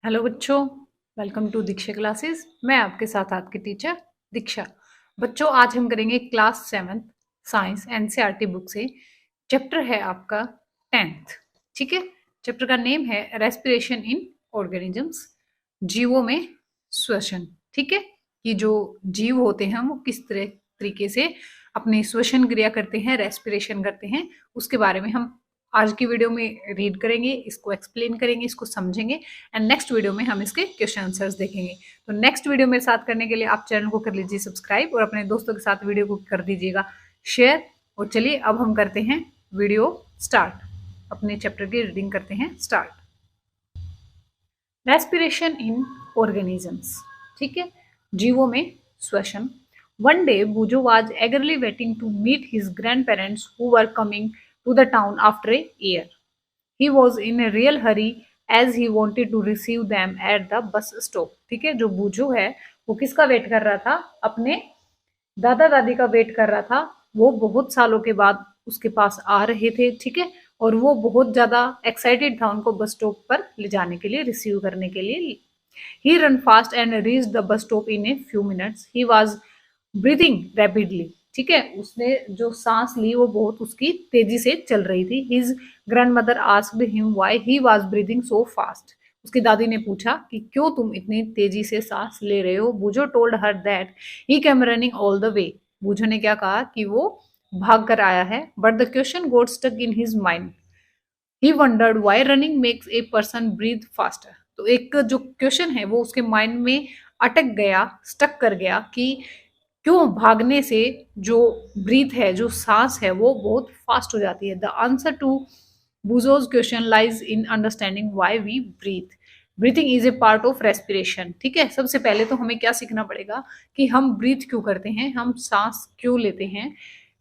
Hello बच्चों, welcome to Diksha classes. मैं आपके साथ आपकी टीचर दीक्षा। बच्चों, आज हम करेंगे क्लास 7 साइंस एनसीईआरटी बुक से। चैप्टर है आपका 10th। ठीक है, चैप्टर का नेम है रेस्पिरेशन इन ऑर्गेनिजम्स, जीवों में श्वसन। ठीक है, कि जो जीव होते हैं वो किस तरीके से अपनी श्वसन क्रिया करते हैं, रेस्पिरेशन करते हैं, उसके बारे में हम आज की वीडियो में रीड करेंगे, इसको एक्सप्लेन करेंगे, इसको समझेंगे एंड नेक्स्ट वीडियो में हम इसके क्वेश्चन आंसर्स देखेंगे। तो नेक्स्ट वीडियो मेरे साथ करने के लिए आप चैनल को कर लीजिए सब्सक्राइब और अपने दोस्तों के साथ वीडियो को कर दीजिएगा शेयर। और चलिए अब हम करते हैं वीडियो स्टार्ट, अपने चैप्टर की रीडिंग करते हैं स्टार्ट। Respiration in organisms. ठीक है, जीवों में श्वसन। One day Bujo was eagerly waiting to meet his grandparents who were coming to the town after a year. He was in a real hurry as he wanted to receive them at the bus stop. ठीक है, जो बूजो है वो किसका wait कर रहा था? अपने दादा दादी का वेट कर रहा था। वो बहुत सालों के बाद उसके पास आ रहे थे। ठीक है, और वो बहुत ज्यादा एक्साइटेड था उनको बस स्टॉप पर ले जाने के लिए, रिसीव करने के लिए। He run fast and reach the bus stop in a few minutes. He was breathing rapidly. ठीक है, उसने जो सांस ली वो बहुत उसकी तेजी से चल रही थी। His grand mother asked him why he was breathing so fast. उसकी दादी ने पूछा कि क्यों तुम इतनी तेजी से सांस ले रहे हो। Boojho told her that he came running all the way. Boojho ने क्या कहा कि वो भाग कर आया है। But the question got stuck in his mind. He wondered why running makes a person breathe faster. तो एक जो क्वेश्चन है वो उसके माइंड में अटक गया, स्टक कर गया कि क्यों भागने से जो ब्रीथ है, जो सांस है, वो बहुत फास्ट हो जाती है। The answer to Boojho's question lies in understanding why we breathe. Breathing is a part of respiration. ठीक है, सबसे पहले तो हमें क्या सीखना पड़ेगा कि हम ब्रीथ क्यों करते हैं, हम सांस क्यों लेते हैं।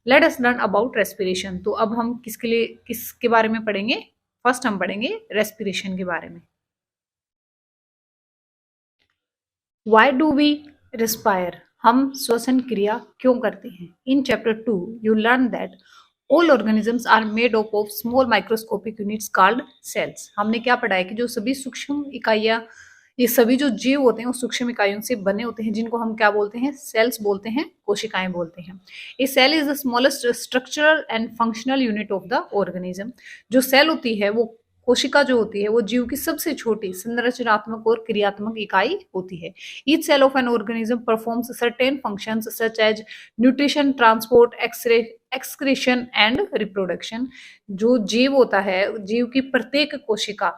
Let us learn about respiration. तो अब हम किसके बारे में पढ़ेंगे? फर्स्ट हम पढ़ेंगे रेस्पिरेशन के बारे में। Why do we respire? हम श्वसन क्रिया क्यों करते हैं? In chapter 2 you learn that all organisms are made up of small microscopic units called cells. हमने क्या पढ़ा है कि जो सभी सूक्ष्म इकाइयां, ये सभी जो जीव होते हैं वो सूक्ष्म इकाइयों से बने होते हैं, जिनको हम क्या बोलते हैं? सेल्स बोलते हैं, कोशिकाएं बोलते हैं। A cell is the smallest structural and functional unit of the organism. जो सेल होती है, वो कोशिका जो होती है, वो जीव की सबसे छोटी संरचनात्मक और क्रियात्मक इकाई होती है। Each cell of an organism performs certain functions such as nutrition, transport, excretion and reproduction. जो जीव होता है, जीव की प्रत्येक कोशिका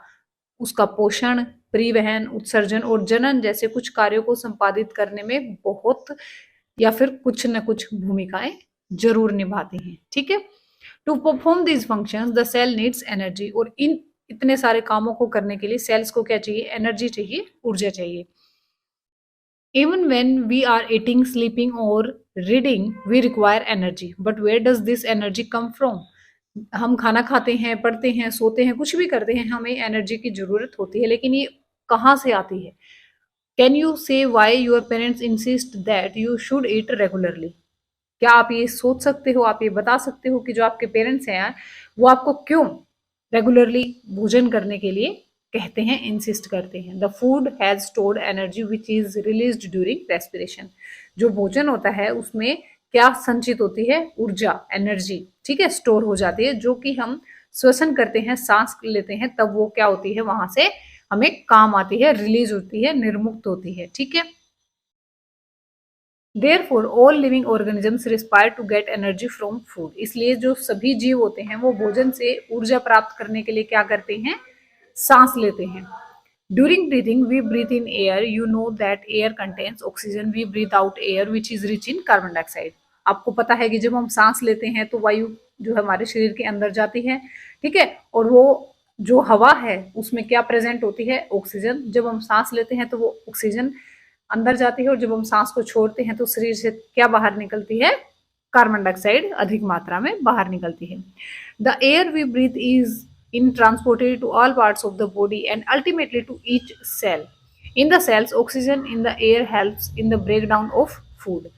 उसका पोषण, परिवहन, उत्सर्जन और जनन जैसे कुछ कार्यों को संपादित करने में बहुत या फिर कुछ न कुछ भूमिकाएं जरूर निभाती हैं। ठीक है, to perform these functions the cell needs energy. और इन इतने सारे कामों को करने के लिए सेल्स को क्या चाहिए? एनर्जी चाहिए, ऊर्जा चाहिए। Even when we are eating, sleeping और reading we require energy, but where does this energy come from? हम खाना खाते हैं, पढ़ते हैं, सोते हैं, कुछ भी करते हैं, हमें एनर्जी की जरूरत होती है, लेकिन ये कहाँ से आती है? कैन यू से why your parents insist that you should eat regularly? क्या आप ये सोच सकते हो, आप ये बता सकते हो कि जो आपके पेरेंट्स हैं वो आपको क्यों रेगुलरली भोजन करने के लिए कहते हैं, इंसिस्ट करते हैं? The food has stored energy which is released during respiration. जो भोजन होता है उसमें क्या संचित होती है? ऊर्जा, एनर्जी। ठीक है, स्टोर हो जाती है, जो कि हम श्वसन करते हैं, सांस लेते हैं, तब वो क्या होती है? वहां से हमें काम आती है, रिलीज होती है, निर्मुक्त होती है। ठीक है, Therefore, all living organisms respire to get energy from food. इसलिए जो सभी जीव होते हैं वो भोजन से ऊर्जा प्राप्त करने के लिए क्या करते हैं? सांस लेते हैं। During breathing, we breathe in air. You know that air contains oxygen. We breathe out air which is rich in carbon dioxide. आपको पता है कि जब हम सांस लेते हैं तो वायु जो है हमारे शरीर के अंदर जाती है। ठीक है, और वो जो हवा है उसमें क्या प्रेजेंट होती है? ऑक्सीजन। जब हम सांस लेते हैं तो वो ऑक्सीजन अंदर जाती है, और जब हम सांस को छोड़ते हैं तो शरीर से क्या बाहर निकलती है? कार्बन डाइऑक्साइड अधिक मात्रा में बाहर निकलती है। The air we breathe is in transported to all parts of the body and ultimately to each cell. In the cells oxygen in the air helps in the break down of food.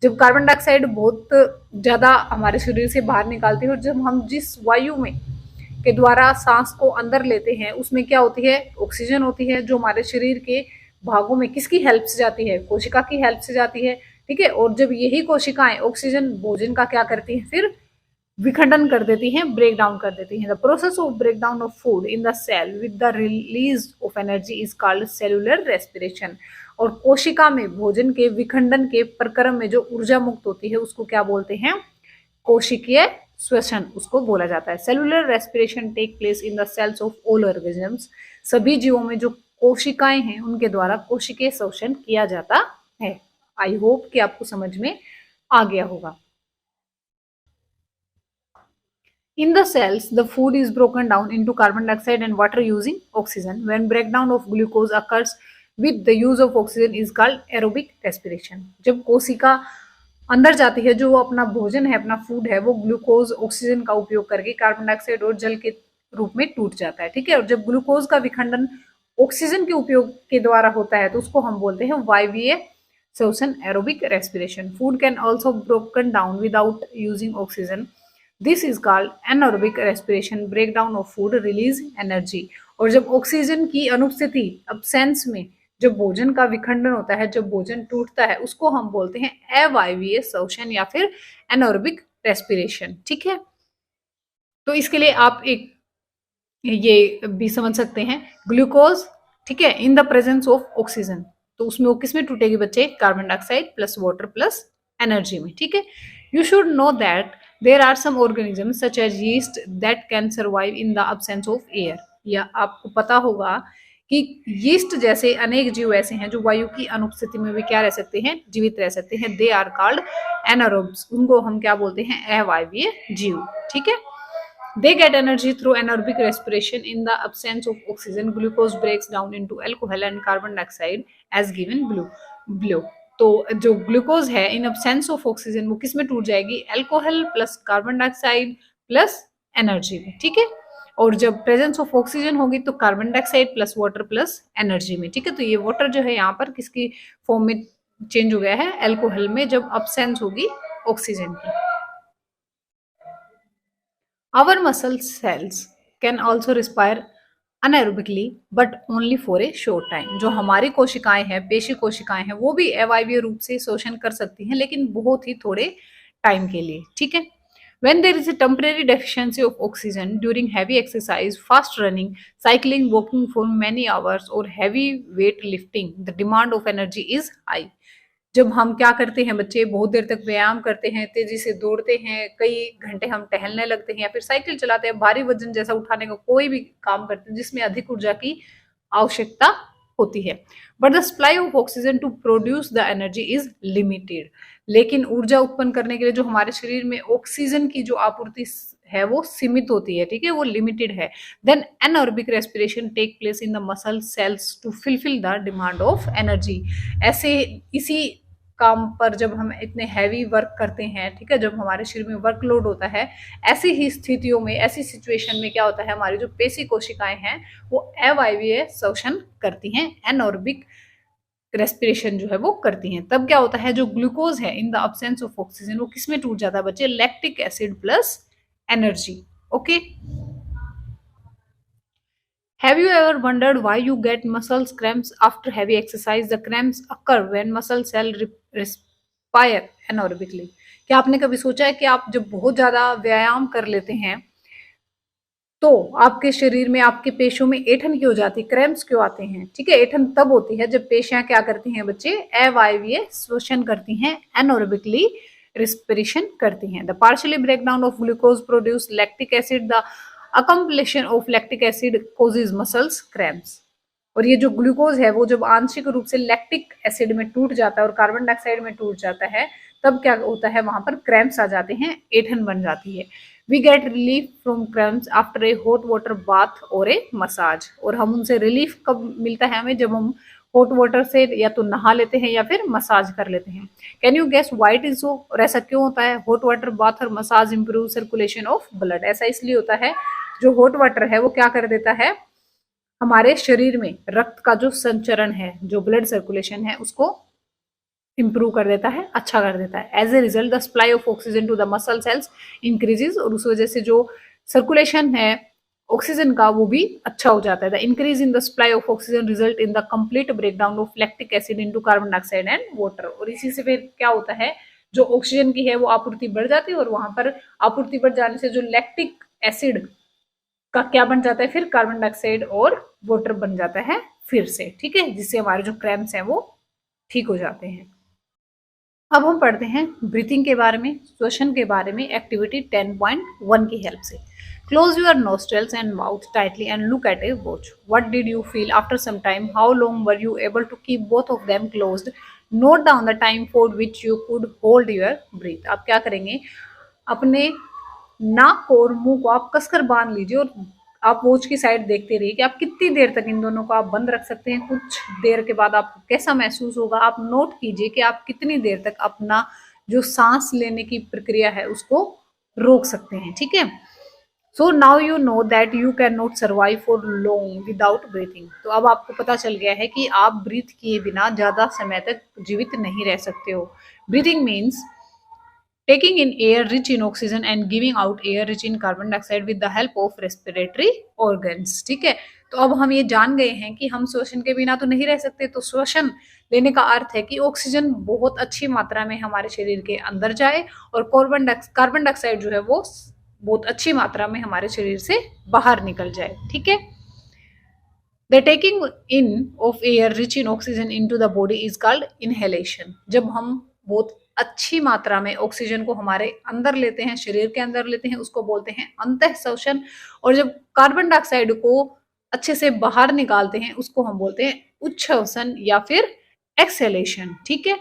जब carbon dioxide बहुत ज्यादा हमारे शरीर से बाहर निकालती है, और जब हम जिस वायु में के द्वारा सांस को अंदर लेते हैं उसमें क्या होती है, ऑक्सीजन होती है, जो हमारे शरीर के भागों में किसकी हेल्प से जाती है, कोशिका की हेल्प से जाती है। ठीक है, और जब यही कोशिकाएं ऑक्सीजन भोजन का क्या करती हैं, फिर विखंडन कर देती हैं, ब्रेक डाउन कर देती हैं। The process of break down of food in the cell with the release of energy is called cellular respiration. और कोशिका में भोजन के विखंडन के प्रक्रम में जो ऊर्जा मुक्त होती है उसको क्या बोलते हैं, कोशिकीय श्वसन उसको बोला जाता है। Cellular respiration take place in the cells of all organisms. सभी जीवों में जो कोशिकाएं हैं उनके द्वारा कोशिकीय श्वसन किया जाता है। आई होप कि आपको समझ में आ गया होगा। In the cells, the food is broken down into carbon dioxide and water using oxygen. When breakdown of glucose occurs with the use of oxygen is called aerobic respiration. जब कोशिका अंदर जाती है, जो वो अपना भोजन है, अपना फूड है, वो ग्लूकोज ऑक्सीजन का उपयोग करके कार्बन डाइऑक्साइड और जल के रूप में टूट जाता है। ठीक है, और जब ग्लूकोज का विखंडन ऑक्सीजन के उपयोग के द्वारा होता है तो उसको हम बोलते हैं वायवीय श्वसन, aerobic respiration. Food can also broken down without using oxygen. This is called anaerobic respiration. Break down of food release energy. और जब ऑक्सीजन की अनुपस्थिति, अब्सेंस में जब भोजन का विखंडन होता है, जब भोजन टूटता है, उसको हम बोलते हैं अवायवीय श्वसन या फिर एनारोबिक रेस्पिरेशन। ठीक है, तो इसके लिए आप एक ये भी समझ सकते हैं, ग्लूकोज, ठीक है, in the presence of oxygen, तो उसमें वो किस में टूटेगी बच्चे, carbon dioxide plus water plus energy में। ठीक है, you should know that there are some organisms such as yeast that can survive in the absence of air. या आपको पता होगा कि यीस्ट जैसे अनेक जीव ऐसे हैं जो वायु की अनुपस्थिति में भी क्या रह सकते हैं, जीवित रह सकते हैं। They are called anaerobes. उनको हम क्या बोलते हैं, अवायवीय जीव। ठीक है, they get energy through anaerobic respiration. In the absence of oxygen, glucose breaks down into alcohol and carbon dioxide as given below. तो जो ग्लूकोज है इन अब्सेंस ऑफ ऑक्सीजन वो किस में टूट जाएगी, alcohol plus carbon dioxide plus energy में। ठीक है, और जब प्रेजेंस ऑफ ऑक्सीजन होगी तो carbon dioxide plus water plus energy में। ठीक है, तो ये वाटर जो है यहाँ पर किसकी फॉर्म में चेंज हो गया है, अल्कोहल में, जब अब्सेंस होगी ऑक्सीजन की। Our muscle cells can also respire anaerobically but only for a short time. जो हमारी कोशिकाएं हैं, पेशी कोशिकाएं हैं, वो भी अवायवीय रूप से शोषण कर सकती हैं, लेकिन बहुत ही थोड़े टाइम के लिए। ठीक है, when there is a temporary deficiency of oxygen during heavy exercise, fast running, cycling, walking for many hours or heavy weight lifting, the demand of energy is high. जब हम क्या करते हैं बच्चे, बहुत देर तक व्यायाम करते हैं, तेजी से दौड़ते हैं, कई घंटे हम टहलने लगते हैं या फिर साइकिल चलाते हैं, भारी वजन जैसा उठाने का कोई भी काम करते हैं जिसमें अधिक ऊर्जा की आवश्यकता होती है। But the supply of oxygen to produce the energy is limited. लेकिन ऊर्जा उत्पन्न करने के लिए जो हमारे शरीर में ऑक्सीजन की जो आपूर्ति है वो सीमित होती है। ठीक है, वो लिमिटेड है। Then anaerobic respiration take place in the muscle cells to fulfil the demand of energy. ऐसे इसी काम पर जब हम इतने हैवी वर्क करते हैं, ठीक है, जब हमारे शरीर में वर्कलोड होता है, ऐसी ही स्थितियों में, ऐसी सिचुएशन में क्या होता है, हमारी जो पेशी कोशिकाएं हैं वो अवायवीय श्वसन करती हैं, एनारोबिक रेस्पिरेशन जो है वो करती हैं। तब क्या होता है, जो ग्लूकोज है in the absence of oxygen वो किस में टूट जाता है बच्चे, lactic acid plus energy. Okay, have you ever wondered why you get muscle cramps after heavy exercise? The cramps occur when muscle cell respire anaerobically. क्या आपने कभी सोचा है कि आप जब बहुत ज्यादा व्यायाम कर लेते हैं तो आपके शरीर में, आपके पेशियों में ऐंठन क्यों हो जाती है, क्रैम्प्स क्यों आते हैं? ठीक है, ऐंठन तब होती है जब पेशियां क्या करती हैं बच्चे, अवायवीय श्वसन करती हैं, एनारोबिकली रेस्पिरेशन करती हैं। The partially breakdown of glucose produce lactic acid. The accumulation of lactic acid causes muscles cramps. और ये जो ग्लूकोज है वो जब आंशिक रूप से लैक्टिक एसिड में टूट जाता है और कार्बन डाइऑक्साइड में टूट जाता है, तब क्या होता है, वहां पर क्रैम्प्स आ जाते हैं, ऐंठन बन जाती है। We get relief from cramps after a hot water bath और ए मसाज। और हम उनसे रिलीफ कब मिलता है हमें, जब हम हॉट वाटर से या तो नहा लेते हैं या फिर मसाज कर लेते हैं। Can you guess why it is so? और ऐसा क्यों होता है? हॉट वाटर बाथ और massage improve circulation of blood. ऐसा इसलिए होता है, जो हॉट वाटर है वो क्या कर देता है, हमारे शरीर में रक्त का जो संचरण है, जो ब्लड सर्कुलेशन है, उसको इंप्रूव कर देता है, अच्छा कर देता है। As a result the supply of oxygen to the muscle cells increases. और उस वजह से जो सर्कुलेशन है ऑक्सीजन का वो भी अच्छा हो जाता है। The increase in the supply of oxygen result in the complete breakdown of lactic acid into carbon dioxide and water. और इसी से फिर क्या होता है, जो ऑक्सीजन की है वो आपूर्ति बढ़ जाती है, और वहां पर आपूर्ति बढ़ जाने से जो लैक्टिक एसिड का क्या बन जाता है, फिर कार्बन डाइऑक्साइड और वाटर बन जाता है फिर से, ठीक है, जिससे हमारे जो क्रैम्प्स हैं वो ठीक हो जाते हैं। अब हम पढ़ते हैं ब्रीथिंग के बारे में, श्वसन के बारे में, एक्टिविटी 10.1 की हेल्प से। Close your nostrils and mouth tightly and look at a watch. What did you feel after some time? How long were you able to keep both of them closed? Note down the time for which you could hold your breath. आप क्या करेंगे, अपने नाक को और मुंह को आप कसकर बांध लीजिए और आप वॉच की साइड देखते रहिए कि आप कितनी देर तक इन दोनों को आप बंद रख सकते हैं। कुछ देर के बाद आपको कैसा महसूस होगा, आप नोट कीजिए कि आप कितनी देर तक अपना जो सांस लेने की प्रक्रिया है उसको रोक सकते हैं, ठीक है। So now you know that you can not survive for long without breathing. तो अब आपको पता चल गया है कि आप ब्रीथ किए बिना ज्यादा समय तक जीवित नहीं रह सकते हो। Breathing means taking in air rich in oxygen and giving out air rich in carbon dioxide with the help of respiratory organs, ठीक है। तो अब हम ये जान गए हैं कि हम श्वसन के बिना तो नहीं रह सकते। तो श्वसन लेने का अर्थ है कि ऑक्सीजन बहुत अच्छी मात्रा में हमारे शरीर के अंदर जाए और कार्बन डाइऑक्साइड जो है वो बहुत अच्छी मात्रा में हमारे शरीर से बाहर निकल जाए, ठीक है। The taking in of air rich in oxygen into the body is called inhalation। जब हम बहुत अच्छी मात्रा में ऑक्सीजन को हमारे अंदर लेते हैं, शरीर के अंदर लेते हैं, उसको बोलते हैं अंतः श्वसन। और जब कार्बन डाइऑक्साइड को अच्छे से बाहर निकालते हैं उसको हम बोलते हैं उच्छ्वसन या फिर एक्सेलेशन, ठीक है।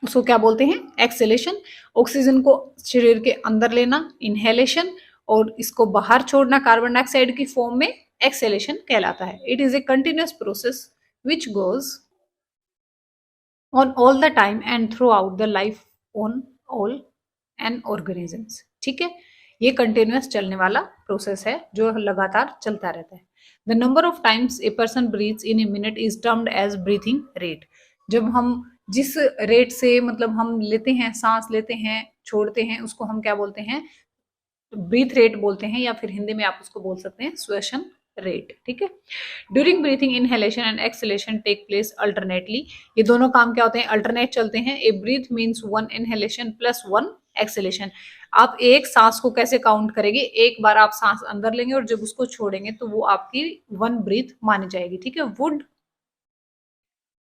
उसको क्या बोलते हैं, एक्सेलेशन। ऑक्सीजन को शरीर के अंदर लेना इनहेलेशन, और इसको बाहर छोड़ना कार्बन डाइऑक्साइड की फॉर्म में एक्सेलेशन कहलाता है। It is a continuous process which goes on all the time and through out the life on all and organisms, ठीक है। ये कंटिन्यूअस चलने वाला प्रोसेस है जो लगातार चलता रहता है। The number of times a person breathes in a minute is termed as breathing rate. जब हम जिस रेट से मतलब हम लेते हैं, सांस लेते हैं, छोड़ते हैं, उसको हम क्या बोलते हैं, ब्रीथ रेट बोलते हैं, या फिर हिंदी में आप उसको बोल सकते हैं श्वसन रेट, ठीक है। During breathing inhalation and exhalation take place alternately. ये दोनों काम क्या होते हैं, अल्टरनेट चलते हैं। A breath means 1 inhalation plus 1 exhalation. आप एक सांस को कैसे काउंट करेंगे, एक बार आप सांस अंदर लेंगे और जब उसको छोड़ेंगे तो वो आपकी 1 ब्रीथ मानी जाएगी, ठीक है।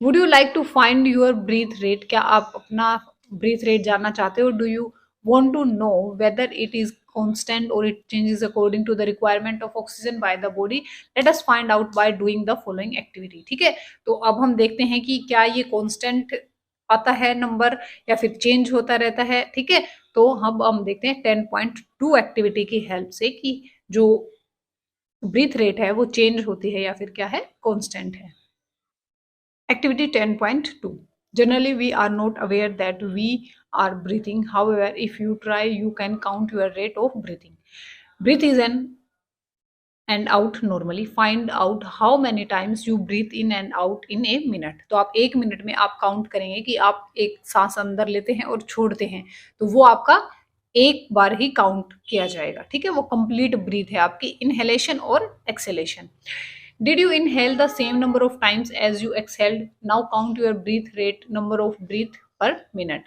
Would you like to find your breath rate? क्या आप अपना ब्रीथ रेट जानना चाहते हो? Do you want to know whether it is constant or it changes according to the requirement of oxygen by the body? Let us find out by doing the following activity, ठीक है। तो अब हम देखते हैं कि क्या ये कांस्टेंट आता है नंबर या फिर चेंज होता रहता है, ठीक है। तो हम देखते हैं 10.2 एक्टिविटी की हेल्प से कि जो ब्रीथ रेट है वो चेंज होती है या फिर क्या है, कांस्टेंट है। Activity 10.2. Generally, we are not aware that we are breathing. However, if you try, you can count your rate of breathing. Breathe in and out normally. Find out how many times you breathe in and out in a minute. तो आप 1 minute में आप count करेंगे कि आप एक सांस अंदर लेते हैं और छोड़ते हैं, तो वो आपका एक बार ही काउंट किया जाएगा, ठीक है। वो कंप्लीट ब्रीथ है आपकी, इनहेलेशन और acceleration. Did you inhale the same number of times as you exhaled? Now count your breath rate, number of breath per minute.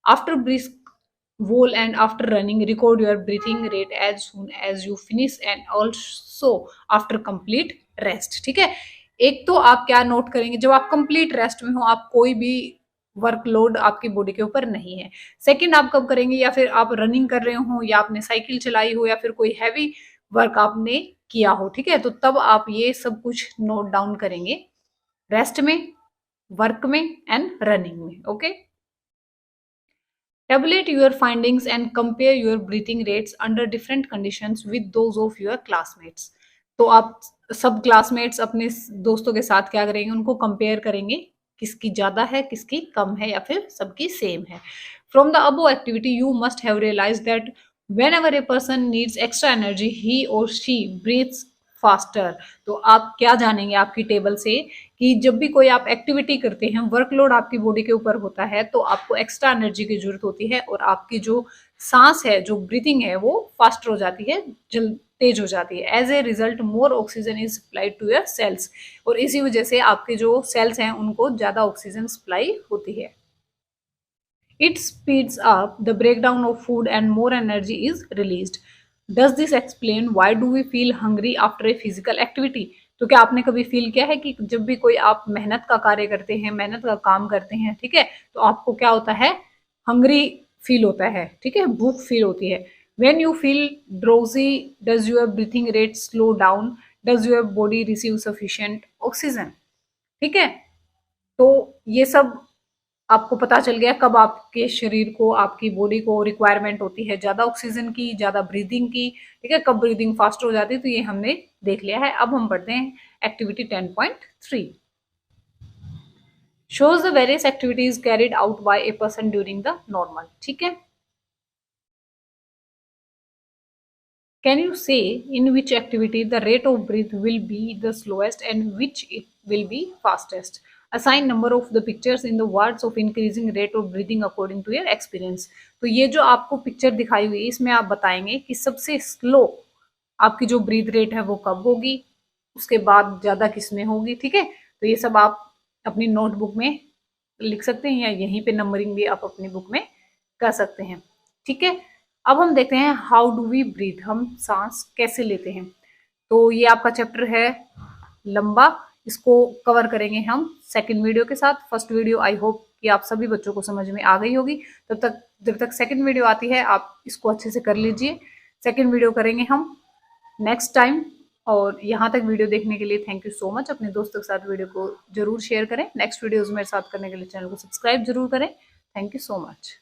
After brisk wall and after running, record your breathing rate as soon as you finish and also after complete rest, ठीक है। एक तो आप क्या note करेंगे, जब आप complete rest में हो, आप कोई भी वर्कलोड आपकी बॉडी के ऊपर नहीं है। सेकंड आप कब करेंगे, या फिर आप रनिंग कर रहे हो या आपने साइकिल चलाई हो या फिर कोई हैवी वर्क आपने किया हो, ठीक है। तो तब आप ये सब कुछ नोट डाउन करेंगे, रेस्ट में, वर्क में एंड रनिंग में, okay. Tabulate your findings and compare your breathing rates under different conditions with those of your classmates. तो आप सब क्लासमेट्स अपने दोस्तों के साथ क्या करेंगे, उनको कंपेयर करेंगे, किसकी ज्यादा है, किसकी कम है, या फिर सबकी सेम है। From the above activity, you must have realized that whenever a person needs extra energy, he or she breathes faster। तो आप क्या जानेंगे आपकी टेबल से कि जब भी कोई आप एक्टिविटी करते हैं, वर्कलोड आपकी बॉडी के ऊपर होता है, तो आपको एक्स्ट्रा एनर्जी की जरूरत होती है और आपकी जो सांस है, जो ब्रीथिंग है, वो फास्टर हो जाती है, तेज हो जाती है। As a result more oxygen is supplied to your cells, और इसी वजह से आपके जो सेल्स हैं उनको ज्यादा ऑक्सीजन सप्लाई होती है। It speeds up the breakdown of food and more energy is released. Does this explain why do we feel hungry after a physical activity? तो क्या आपने कभी फील किया है कि जब भी कोई आप मेहनत का कार्य करते हैं, मेहनत का काम करते हैं, ठीक है, तो आपको क्या होता है, हंग्री फील होता है, ठीक है, भूख फील होती है। When you feel drowsy, does your breathing rate slow down? Does your body receive sufficient oxygen? ठीक है, तो ये सब आपको पता चल गया कब आपके शरीर को, आपकी बॉडी को रिक्वायरमेंट होती है ज्यादा ऑक्सीजन की, ज्यादा ब्रीदिंग की, ठीक है, कब ब्रीदिंग फास्ट हो जाती है, तो ये हमने देख लिया है। अब हम पढ़ते हैं activity 10.3। shows the various activities carried out by a person during the normal, ठीक है। Can you say in which activity the rate of breath will be the slowest and which it will be fastest? Assign number of the pictures in the words of increasing rate of breathing according to your experience. तो ये जो आपको picture दिखाई हुई है इसमें आप बताएंगे कि सबसे स्लो आपकी जो ब्रीथ रेट है वो कब होगी, उसके बाद ज्यादा किसमें होगी, ठीक है। तो ये सब आप अपनी नोटबुक में लिख सकते हैं या यहीं पे नंबरिंग भी आप अपनी बुक में कर सकते हैं, ठीक है। अब हम देखते हैं हाउ डू वी ब्रीथ, हम सांस कैसे लेते हैं। तो ये आपका चैप्टर है लंबा, इसको कवर करेंगे हम सेकंड वीडियो के साथ। फर्स्ट वीडियो आई होप कि आप सभी बच्चों को समझ में आ गई होगी। तब तक जब तक सेकंड वीडियो आती है आप इसको अच्छे से कर लीजिए। सेकंड वीडियो करेंगे हम नेक्स्ट टाइम। और यहाँ तक वीडियो देखने के लिए थैंक यू सो मच। अपने दोस्तों के साथ वीडियो को जरूर शेयर करें। नेक्स्ट वीडियोज मेरे साथ करने के लिए चैनल को सब्सक्राइब जरूर करें। Thank you so much.